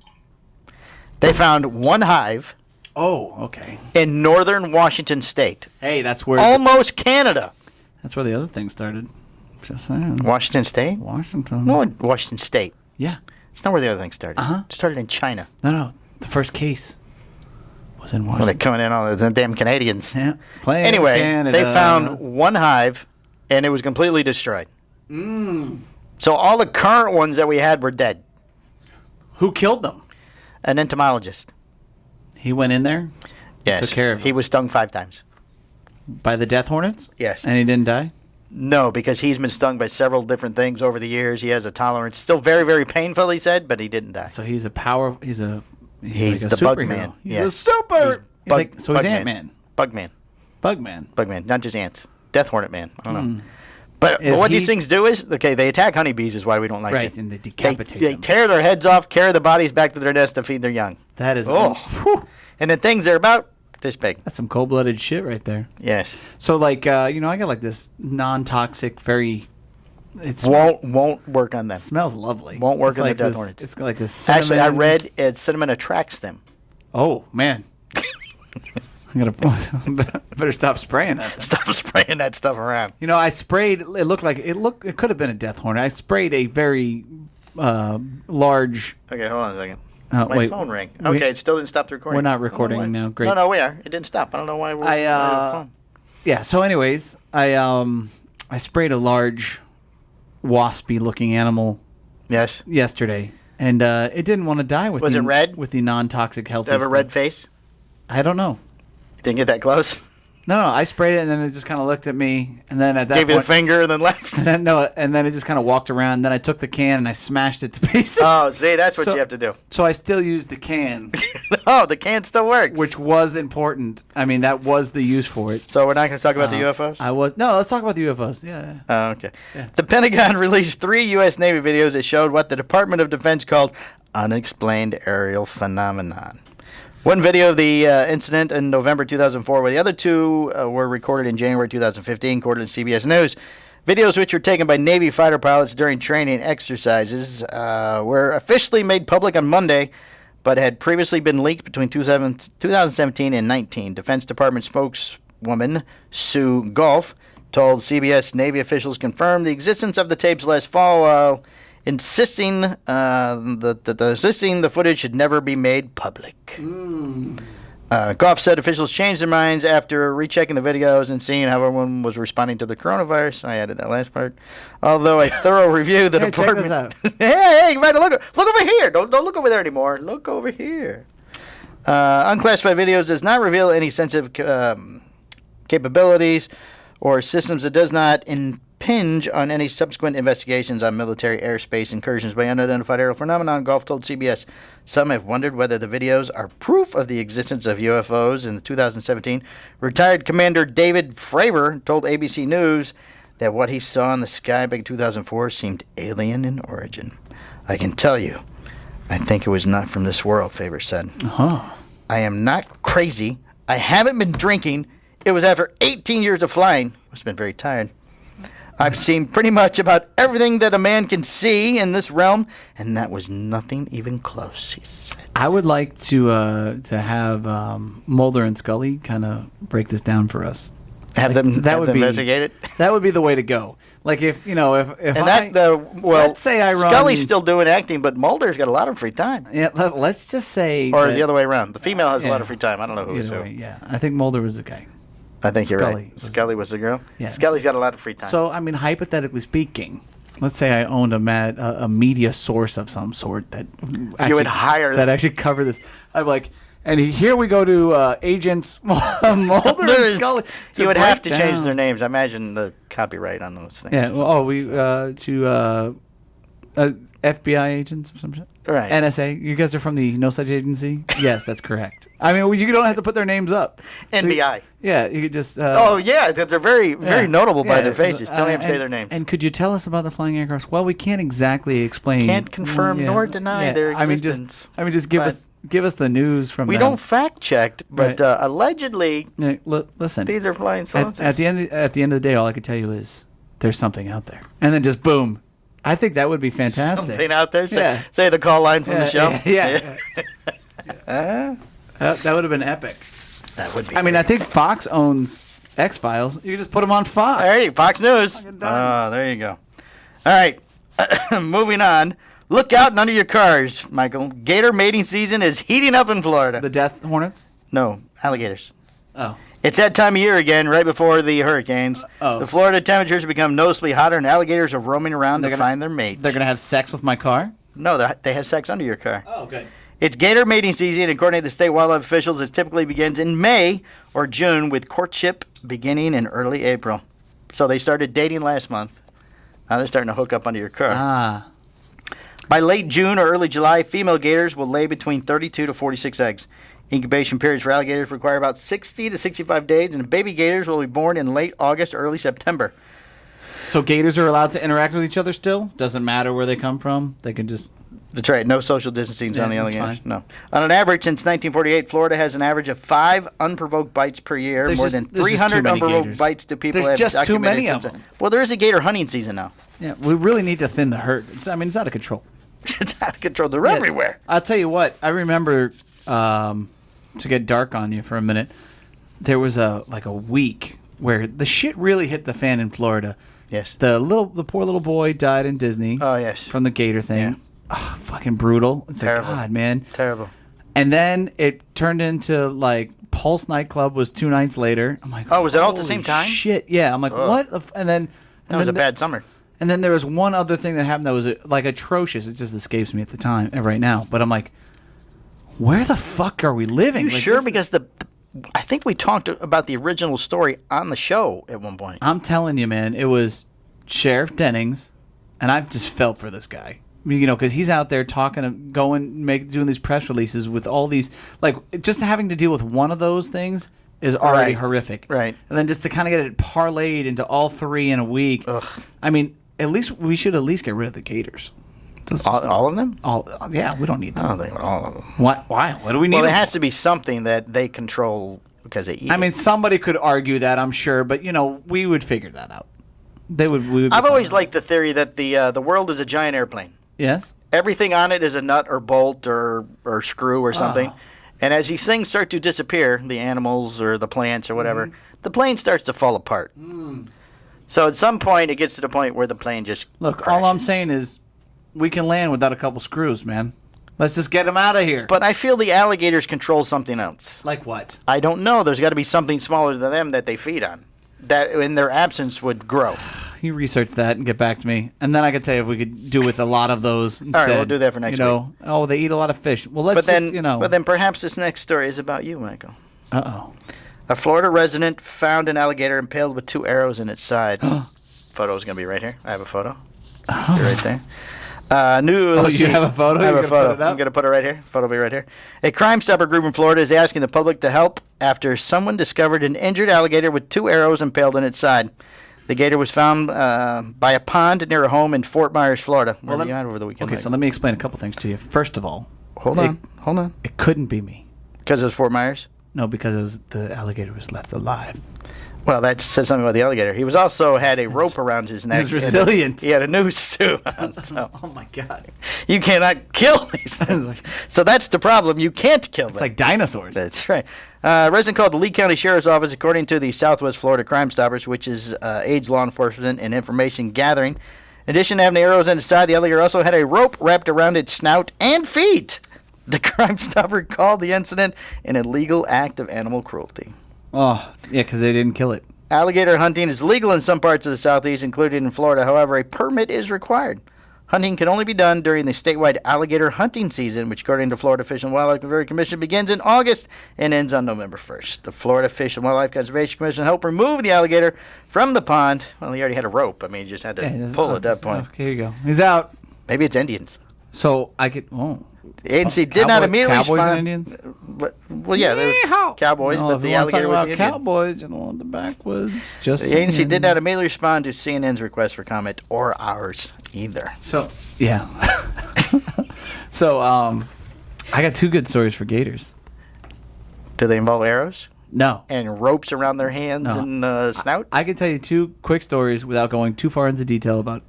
They found one hive. Oh, okay. In northern Washington State. Hey, that's where... Almost Canada. That's where the other thing started. Just saying. Washington State? Washington. No, Washington State. Yeah. It's not where the other thing started. Uh-huh. It started in China. No. The first case was in Washington. Well, they're coming in, all the damn Canadians. Yeah. Anyway, Canada. they found one hive, and it was completely destroyed. So all the current ones that we had were dead. Who killed them? An entomologist. He went in there? Yes. Took care of him. He was stung 5 times. By the Death Hornets? Yes. And he didn't die? No, because he's been stung by several different things over the years. He has a tolerance. Still very, very painful, he said, but he didn't die. So he's a power... He's like the a bug superhero. man. He's Yes. a super... He's he's Ant-Man. Bugman. Bugman. Bugman, not just ants. Death Hornet Man. I don't know. But what these things do is, okay, they attack honeybees is why we don't like it. Right, and they decapitate They them. tear their heads off, carry the bodies back to their nest to feed their young. That is... And the things, they're about this big. That's some cold-blooded shit right there. Yes. So, like, I got like this non-toxic, very... Won't work on them. It smells lovely. Won't work It's on like the Death this, Hornets. It's like this cinnamon... Actually, I read cinnamon attracts them. Oh, man. I gotta better stop spraying that. Stop spraying that stuff around. I sprayed. It could have been a Death Hornet. I sprayed a very large. Okay, hold on a second. My phone rang. Okay, it still didn't stop the recording. We're not recording now. Great. No, we are. It didn't stop. I don't know why we're on the phone. Yeah. So, anyways, I sprayed a large waspy-looking animal. Yes. Yesterday, and it didn't want to die with. Was it red? With the non-toxic healthy. Did it have a red face? I don't know. Didn't get that close. No, I sprayed it, and then it just kind of looked at me, and then at that gave point, you the finger, and then left. And then it just kind of walked around. Then I took the can and I smashed it to pieces. Oh, see, that's what you have to do. So I still used the can. Oh, the can still works, which was important. I mean, that was the use for it. So we're not going to talk about the UFOs. Let's talk about the UFOs. Yeah. Oh, okay. Yeah. The Pentagon released 3 U.S. Navy videos that showed what the Department of Defense called unexplained aerial phenomenon. One video of the incident in November 2004, where the other 2 were recorded in January 2015, according to CBS News. Videos which were taken by Navy fighter pilots during training exercises were officially made public on Monday, but had previously been leaked between 2017 and 19. Defense Department spokeswoman Sue Golf told CBS Navy officials confirmed the existence of the tapes last fall while insisting the footage should never be made public. Goff said officials changed their minds after rechecking the videos and seeing how everyone was responding to the coronavirus. I added that last part. Although a thorough review of the department. Check this out. hey, you better look over here. Don't look over there anymore. Look over here. Unclassified videos does not reveal any sensitive capabilities or systems. It does not impinge on any subsequent investigations on military airspace incursions by unidentified aerial phenomenon. Golf told CBS some have wondered whether the videos are proof of the existence of UFOs. In 2017, retired Commander David Fravor told ABC News that what he saw in the sky back in 2004 seemed alien in origin. I can tell you, I think it was not from this world, Fravor said. I am not crazy. I haven't been drinking. It was after 18 years of flying. Must have been very tired. I've seen pretty much about everything that a man can see in this realm, and that was nothing even close, he said. I would like to have Mulder and Scully kind of break this down for us. Have them investigate it? That would be the way to go. Like if let's say I run, Scully's still doing acting, but Mulder's got a lot of free time. Yeah, let's just say, or the other way around. The female has a lot of free time. I don't know who is who. Yeah, I think Mulder was the guy. I think you're right. Scully was the girl. Yeah, Scully's got a lot of free time. So I mean, hypothetically speaking, let's say I owned a media source of some sort that you would hire that actually cover this. I'm like. And here we go to agents Mulder and Scully. You would have to change their names. I imagine the copyright on those things. Yeah. Well, to FBI agents or some shit. Right. NSA. You guys are from the No Such Agency? Yes, that's correct. I mean, you don't have to put their names up. NBI. Yeah, you could just. They're very notable by their faces. Don't have to say their names. And could you tell us about the flying aircraft? Well, we can't exactly explain. Can't confirm nor deny their existence. Just give give us the news from. We them. don't fact checked, but Right. Allegedly, listen. these are flying saucers. At the end of the day, all I can tell you is there's something out there, and then just boom. I think that would be fantastic. Something out there. Yeah. Say the call line from the show. Yeah. That would have been epic. That would be. I mean, I think Fox owns X-Files. You can just put them on Fox. Hey, Fox News. Fucking done. Oh, there you go. All right. Moving on. Look out and under your cars, Michael. Gator mating season is heating up in Florida. The Death Hornets? No, alligators. Oh. It's that time of year again, right before the hurricanes. Oh. The Florida temperatures have become noticeably hotter, and alligators are roaming around to find their mates. They're going to have sex with my car? No, they have sex under your car. Oh, good. It's gator mating season, according to state wildlife officials. It typically begins in May or June, with courtship beginning in early April. So they started dating last month. Now they're starting to hook up under your car. Ah. By late June or early July, female gators will lay between 32 to 46 eggs. Incubation periods for alligators require about 60 to 65 days, and baby gators will be born in late August or early September. So gators are allowed to interact with each other still? Doesn't matter where they come from? They can just... That's right. No social distancing on the that's alligators. fine. No. On an average, since 1948, Florida has an average of 5 unprovoked bites per year. There's More just- than there's just 300 too many unprovoked gators. bites to people There's have just too documented many of since- them. Well, there is a gator hunting season now. Yeah, we really need to thin the herd. It's out of control. It's out of control. They're everywhere. I'll tell you what. I remember, to get dark on you for a minute, there was a week where the shit really hit the fan in Florida. Yes. The poor little boy died in Disney. Oh, yes. From the gator thing. Yeah. Oh, fucking brutal. It's Terrible. like, God, man. Terrible. And then it turned into like Pulse nightclub was 2 nights later. I'm like, Oh, was it all at the holy same time? Shit, yeah. I'm like, Ugh. what? And then That was a bad summer. And then there was one other thing that happened that was like atrocious. It just escapes me at the time, right now. But I'm like, where the fuck are we living? You Like, sure? this- Because I think we talked about the original story on the show at one point. I'm telling you, man, it was Sheriff Dennings, and I've just felt for this guy. You know, because he's out there talking, doing these press releases with all these, like, just having to deal with one of those things is already Right. horrific. Right. And then just to kind of get it parlayed into all 3 in a week. Ugh. I mean, we should at least get rid of the gators. All of them? Yeah, we don't need them. I don't think all of them. Why? What do we need? Well, them it has for? to be something that they control because they eat. I mean, somebody could argue that, I'm sure, but we would figure that out. We would be I've fine always with liked the theory that the world is a giant airplane. it. Yes. Everything on it is a nut or bolt or screw or something. And as these things start to disappear, the animals or the plants or whatever, the plane starts to fall apart. So at some point, it gets to the point where the plane just Look, crashes. all I'm saying is we can land without a couple screws, man. Let's just get them out of here. But I feel the alligators control something else. Like what? I don't know. There's got to be something smaller than them that they feed on, that in their absence would grow. You research that and get back to me, and then I can tell you if we could do with a lot of those instead. All right, we'll do that for next week. Oh, they eat a lot of fish. Well, let's But then perhaps this next story is about you, Michael. Uh-oh. A Florida resident found an alligator impaled with 2 arrows in its side. Photo's going to be right here. I have a photo. See right there. You have a photo? I have You're a gonna photo. put it up? I'm going to put it right here. Photo will be right here. A Crime Stopper group in Florida is asking the public to help after someone discovered an injured alligator with 2 arrows impaled in its side. The gator was found by a pond near a home in Fort Myers, Florida. Where were you at over the weekend? Okay, so let me explain a couple things to you. First of all, Hold on. it couldn't be me. Because it was Fort Myers? No, because the alligator was left alive. Well, that says something about the alligator. He was also had a rope around his neck. He's resilient. He had a noose, too. So Oh my God! you cannot kill these things. So that's the problem. You can't kill them. It's like dinosaurs. That's right. A resident called the Lee County Sheriff's Office, according to the Southwest Florida Crime Stoppers, which is aids law enforcement and information gathering. In addition to having the arrows on its side, the alligator also had a rope wrapped around its snout and feet. The Crime Stopper called the incident an illegal act of animal cruelty. Oh, yeah, because they didn't kill it. Alligator hunting is legal in some parts of the Southeast, including in Florida. However, a permit is required. Hunting can only be done during the statewide alligator hunting season, which, according to Florida Fish and Wildlife Conservation Commission, begins in August and ends on November 1st. The Florida Fish and Wildlife Conservation Commission helped remove the alligator from the pond. Well, he already had a rope. I mean, he just had to pull at that point. Here you go. He's out. Maybe it's Indians. So I could. Oh. The agency did not immediately Cowboys respond. and Indians. Well, yeah, there was cowboys, No, but if the you want to talk alligator was about the Indian. cowboys, you don't want the backwoods. Just The agency saying. did not immediately respond to CNN's request for comment or ours either. So yeah. So I got 2 good stories for gators. Do they involve arrows? No. And ropes around their hands and snout? I can tell you 2 quick stories without going too far into detail about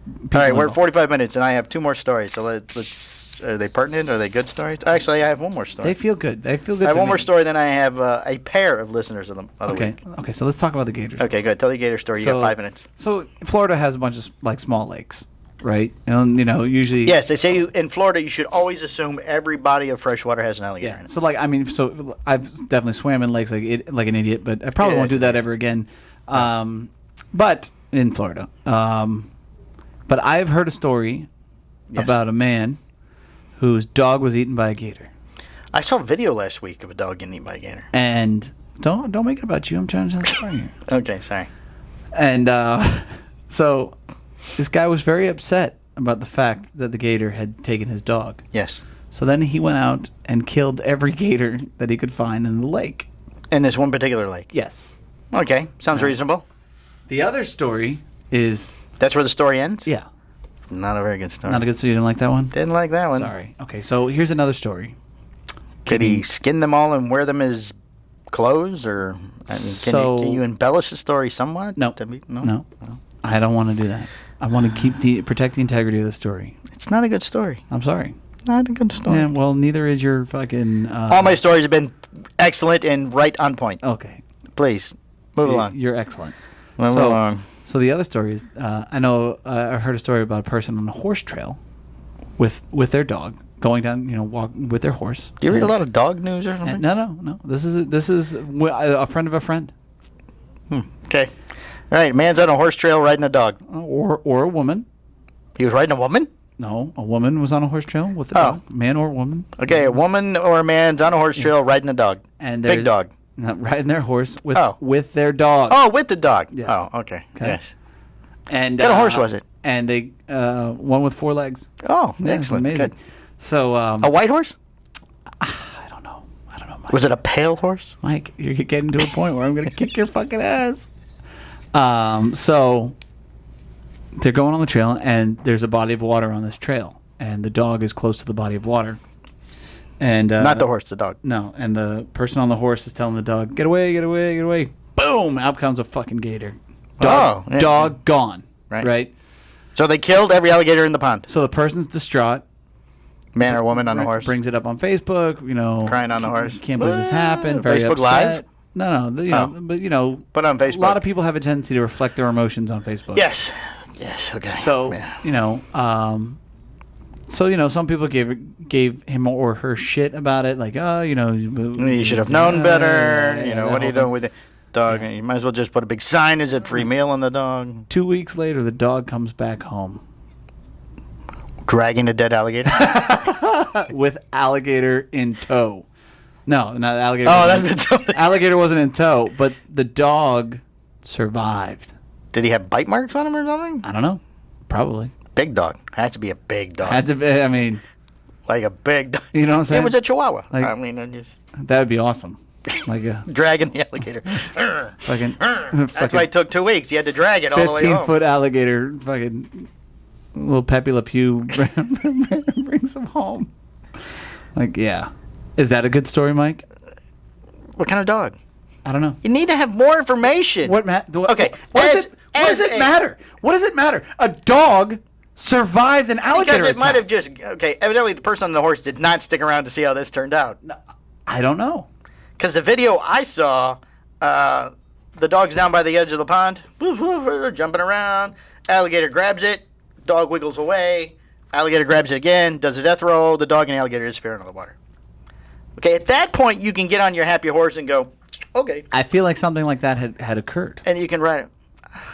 people. All right, we're at 45 minutes, and I have 2 more stories. So let's. Are they pertinent? Are they good stories? Actually, I have 1 more story. They feel good. I have 1 more story, then I have a pair of listeners of the other week. Okay, so let's talk about the gators. Okay, good. Tell the gator story. You got 5 minutes. So Florida has a bunch of small lakes, right? And usually. Yes, they say in Florida you should always assume every body of fresh water has an alligator in it. So I've definitely swam in lakes like an idiot, but I probably won't do that ever again. But in Florida, but I've heard a story about a man whose dog was eaten by a gator. I saw a video last week of a dog getting eaten by a gator. And don't make it about you. I'm trying to tell the story here. Okay, sorry. And so this guy was very upset about the fact that the gator had taken his dog. Yes. So then he went out and killed every gator that he could find in the lake. In this one particular lake? Yes. Okay, sounds reasonable. The other story is... That's where the story ends? Yeah. Not a very good story. Not a good story. You didn't like that one? Didn't like that one. Sorry. Okay, so here's another story. Did he skin them all and wear them as clothes? Or can you embellish the story somewhat? No. No. I don't want to do that. I want to protect the integrity of the story. It's not a good story. I'm sorry. Not a good story. Yeah, well, neither is your fucking... all my stories have been excellent and right on point. Okay. Please, move along. You're excellent. Move along. So the other story is, I heard a story about a person on a horse trail with their dog going down, walk with their horse. Do you read a lot of dog news or something? No. This is a friend of a friend. Okay. All right, man's on a horse trail riding a dog. Or a woman. He was riding a woman? No, a woman was on a horse trail with a dog. Man or woman. Okay, a woman or a man's on a horse trail riding a dog. And big dog. Riding their horse with their dog. Oh, with the dog. Yes. Oh, okay. Yes. And what kind of horse was it? And they one with 4 legs. Oh, excellent. Amazing. Good. So a white horse? I don't know, Mike. Was it a pale horse? Mike, you're getting to a point where I'm going to kick your fucking ass. So they're going on the trail, and there's a body of water on this trail, and the dog is close to the body of water. And not the horse, the dog. No, and the person on the horse is telling the dog, "Get away, get away, get away!" Boom! Out comes a fucking gator. Dog gone. Right. So they killed every alligator in the pond. So the person's distraught. Man or woman on the horse. Brings it up on Facebook. Crying on the horse. Can't believe this happened. Very Facebook upset. Live. No, but Put on Facebook. A lot of people have a tendency to reflect their emotions on Facebook. Yes. Okay. So some people gave him or her shit about it, like, you should have known better. What are you doing with it? Dog, you might as well just put a big sign, is it free meal on the dog? 2 weeks later, the dog comes back home. Dragging a dead alligator? With alligator in tow. No, not alligator. Oh, that's something. Alligator wasn't in tow, but the dog survived. Did he have bite marks on him or something? I don't know. Probably. Big dog. Had to be a big dog. Had to be, I mean. Like a big dog. You know what I'm saying? It was a chihuahua. That would be awesome. Like a dragging the alligator. That's why it took 2 weeks. You had to drag it all the way home. 15-foot alligator, fucking little Pepe Le Pew brings him home. Is that a good story, Mike? What kind of dog? I don't know. You need to have more information. Okay. What does it matter? What does it matter? A dog survived an alligator Because it attack. might have just... Okay, evidently the person on the horse did not stick around to see how this turned out. No, I don't know. Because the video I saw, the dog's down by the edge of the pond, jumping around. Alligator grabs it. Dog wiggles away. Alligator grabs it again, does a death roll. The dog and the alligator disappear into the water. Okay, at that point, you can get on your happy horse and go, okay. I feel like something like that had occurred. And you can ride it.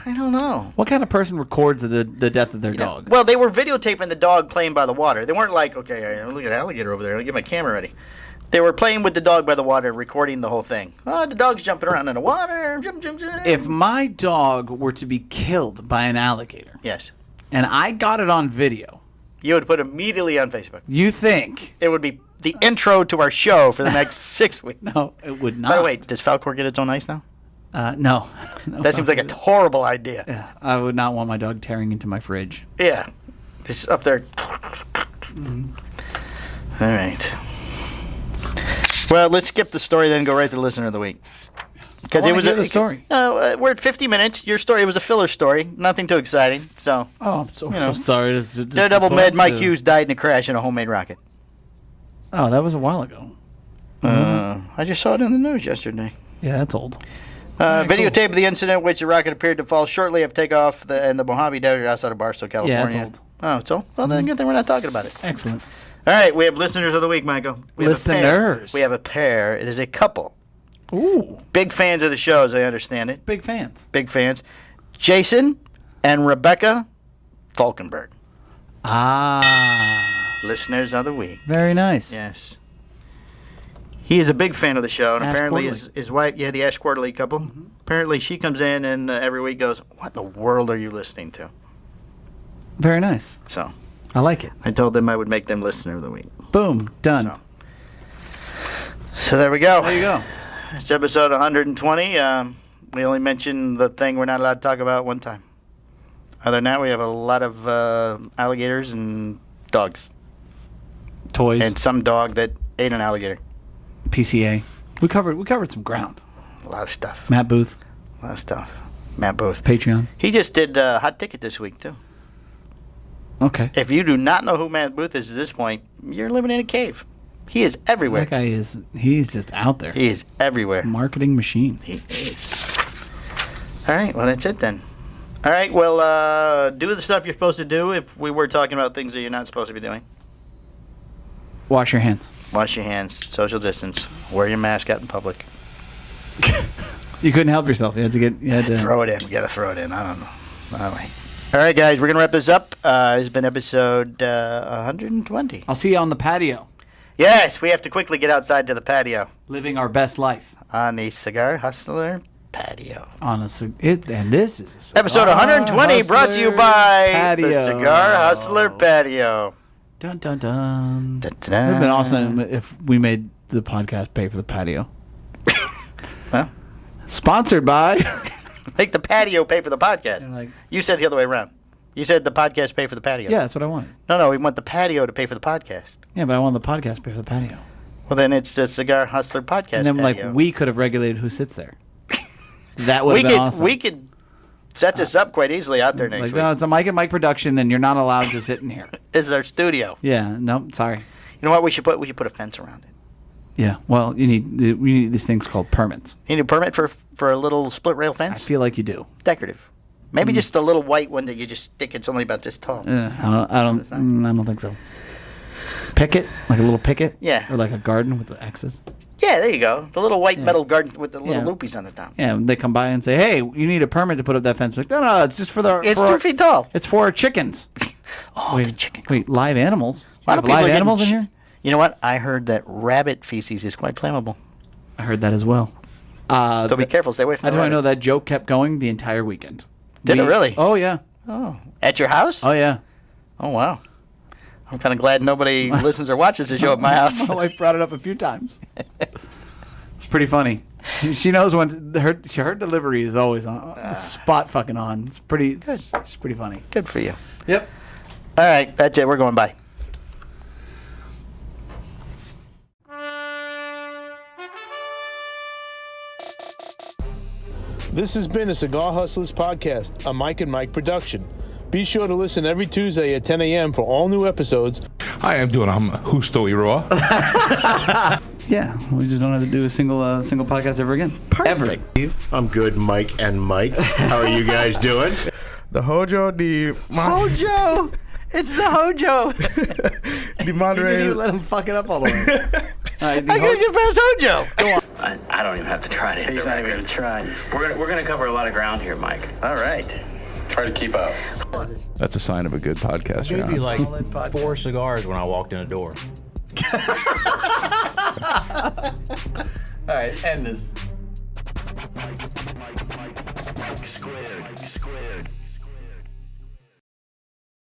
I don't know. What kind of person records the death of their dog? Well, they were videotaping the dog playing by the water. They weren't like, okay, look at the alligator over there. Let me get my camera ready. They were playing with the dog by the water, recording the whole thing. Oh, the dog's jumping around in the water. Jump. If my dog were to be killed by an alligator, yes, and I got it on video, you would put it immediately on Facebook. You think it would be the intro to our show for the next 6 weeks? No, it would not. By the way, does Falcor get its own ice now? No. That seems like a horrible idea. Yeah, I would not want my dog tearing into my fridge. Yeah, it's up there. Mm-hmm. All right. Well, let's skip the story, then go right to the listener of the week. Because it was the story. We're at 50 minutes. Your story was a filler story. Nothing too exciting. So. Oh, I'm so sorry. Daredevil Mad Mike Hughes died in a crash in a homemade rocket. Oh, that was a while ago. I just saw it in the news yesterday. Yeah, that's old. Videotape of the incident, which the rocket appeared to fall shortly after takeoff in the Mojave Desert outside of Barstow, California. Yeah, that's old. Oh, it's old? Well, then good thing we're not talking about it. Excellent. All right, we have listeners of the week, Michael. Listeners. We have a pair. It is a couple. Ooh. Big fans of the show, as I understand it. Big fans. Big fans. Jason and Rebecca Falkenberg. Listeners of the week. Very nice. Yes. He is a big fan of the show, and Ash apparently Quarterly. his wife, the Ash Quarterly couple, apparently she comes in and every week goes, "What in the world are you listening to?" Very nice. So I like it. I told them I would make them listener of the week. Boom. Done. So there we go. There you go. It's episode 120. We only mentioned the thing we're not allowed to talk about one time. Other than that, we have a lot of alligators and dogs. Toys. And some dog that ate an alligator. PCA. We covered some ground. A lot of stuff. Matt Booth. A lot of stuff. Matt Booth. Patreon. He just did Hot Ticket this week, too. Okay. If you do not know who Matt Booth is at this point, you're living in a cave. He is everywhere. That guy he's just out there. He is everywhere. Marketing machine. He is. All right, well, that's it then. All right, well, do the stuff you're supposed to do if we were talking about things that you're not supposed to be doing. Wash your hands. Wash your hands, social distance, wear your mask out in public. You couldn't help yourself. You had to Throw it in. We got to throw it in. I don't know. All right. All right, guys, we're going to wrap this up. It's been episode 120. I'll see you on the patio. Yes, we have to quickly get outside to the patio. Living our best life. On the Cigar Hustler patio. And this is a Cigar Episode 120 brought to you by patio. the Cigar Hustler patio. Dun, dun, dun. Dun, It would have been awesome dun. if we made the podcast pay for the patio. Well, Sponsored by... make the patio pay for the podcast. Like, You said the other way around. You said the podcast pay for the patio. yeah, that's what I wanted. No, we want the patio to pay for the podcast. Yeah, but I want the podcast pay for the patio. Well, then it's the Cigar Hustler podcast And then, patio. we could have regulated who sits there. That would have been awesome. We could set this up quite easily out there next week. No, it's a Mike and Mike production, and you're not allowed to sit in here. This is our studio. Yeah, no, sorry. You know what we should put? We should put a fence around it. Yeah, well, we need these things called permits. You need a permit for a little split rail I fence? feel like you do. Decorative. Maybe just the little white one that you just stick. It's only about this tall. I don't think so. Picket, like a little picket. Yeah. Or like a garden with the X's. Yeah, there you go. The little white metal garden with the little Yeah. loopies on the top. Yeah, they come by and say, "Hey, you need a permit to put up that fence." Like, no, it's just for the. It's for 2 our- feet tall. It's for our chickens. Oh, the chicken. Wait, live animals? A lot of You have people live are getting animals in here? You know what? I heard that rabbit feces is quite flammable. I heard that as well. So be careful. Stay away from How the do I know rabbits. that joke kept going the entire weekend? Did it really? Oh yeah. Oh, at your house? Oh yeah. Oh, wow. I'm kind of glad nobody listens or watches the show at my house. My wife brought it up a few times. It's pretty funny. She knows when her delivery is always on spot fucking on. It's pretty funny. Good for you. Yep. All right, that's it. We're going bye. This has been a Cigar Hustlers podcast, a Mike and Mike production. Be sure to listen every Tuesday at 10 a.m. for all new episodes. Hi, I'm Husto Iroa. Yeah, we just don't have to do a single podcast ever again. Perfect. I'm good, Mike and Mike. How are you guys doing? The Hojo, Hojo! It's the Hojo! the You Monterey. didn't even let him fuck it up all the way. I gotta get past Hojo! Go on. I don't even have to try to hit He's the not even record. gonna try. We're gonna cover a lot of ground here, Mike. All right. Try to keep up. That's a sign of a good podcast. Gave me John. like 4 cigars when I walked in the door. All right, end this. Mike squared.